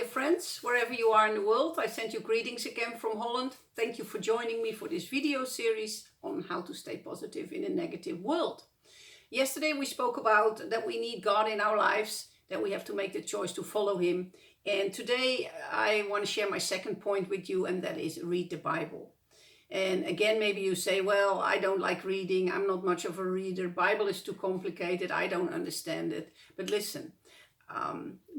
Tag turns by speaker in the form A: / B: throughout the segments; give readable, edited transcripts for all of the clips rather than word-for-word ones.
A: dear friends, wherever you are in the world. I send you greetings again from Holland. Thank you for joining me for this video series on how to stay positive in a negative world. Yesterday we spoke about that we need God in our lives, that we have to make the choice to follow Him. And today I want to share my second point with you, and that is read the Bible. And again, maybe you say, well, I don't like reading. I'm not much of a reader. Bible is too complicated. I don't understand it. But listen,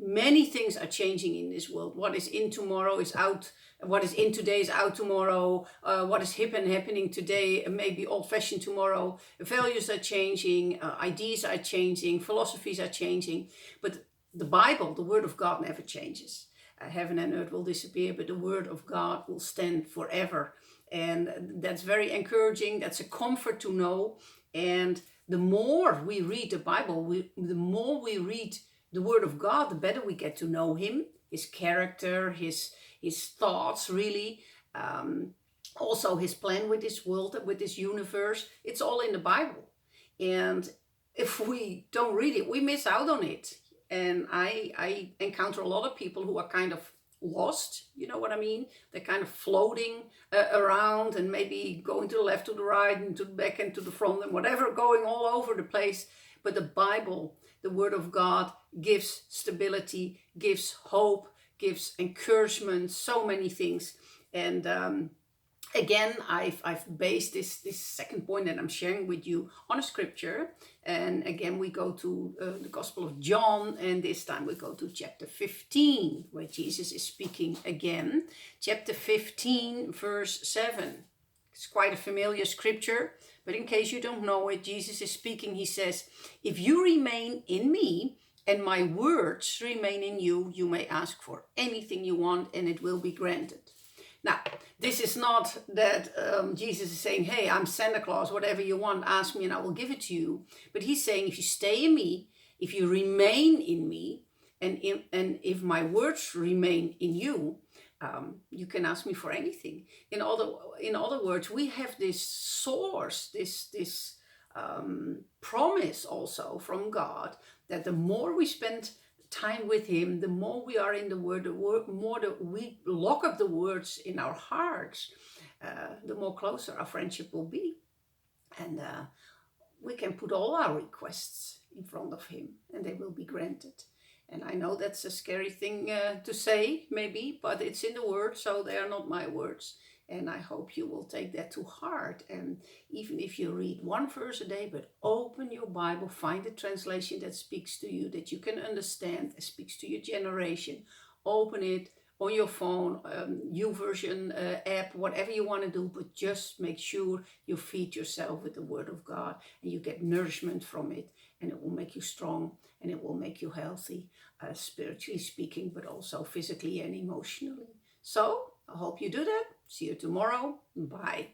A: many things are changing in this world. What is in tomorrow is out. What is in today is out tomorrow. What is hip and happening today may be old-fashioned tomorrow. Values are changing. Ideas are changing. Philosophies are changing. But the Bible, the Word of God, never changes. Heaven and earth will disappear, but the Word of God will stand forever. And that's very encouraging. That's a comfort to know. And the more we read the Bible, the more we read the Word of God, the better we get to know Him, His character, His thoughts, really. Also His plan with this world, with this universe. It's all in the Bible. And if we don't read it, we miss out on it. And I encounter a lot of people who are kind of lost, you know what I mean? They're kind of floating around and maybe going to the left, to the right, and to the back and to the front and whatever, going all over the place. But the Bible, the Word of God, gives stability, gives hope, gives encouragement, so many things. And again, I've based this second point that I'm sharing with you on a scripture. And again, we go to the Gospel of John, and this time we go to chapter 15, where Jesus is speaking again. Chapter 15, verse 7. It's quite a familiar scripture, but in case you don't know it, Jesus is speaking. He says, "If you remain in me and my words remain in you, you may ask for anything you want and it will be granted." Now, this is not that Jesus is saying, hey, I'm Santa Claus, whatever you want, ask me and I will give it to you. But he's saying, if you stay in me, if you remain in me, and if my words remain in you, you can ask me for anything. In other words, we have this source, this promise also from God, that the more we spend time with Him, the more we are in the Word, the more that we lock up the words in our hearts, the more closer our friendship will be. And we can put all our requests in front of Him and they will be granted. And I know that's a scary thing to say, maybe, but it's in the Word, so they are not my words. And I hope you will take that to heart. And even if you read one verse a day, but open your Bible, find a translation that speaks to you, that you can understand, that speaks to your generation. Open it on your phone, YouVersion app, whatever you want to do, but just make sure you feed yourself with the Word of God and you get nourishment from it. And it will make you strong and it will make you healthy, spiritually speaking, but also physically and emotionally. So I hope you do that. See you tomorrow. Bye.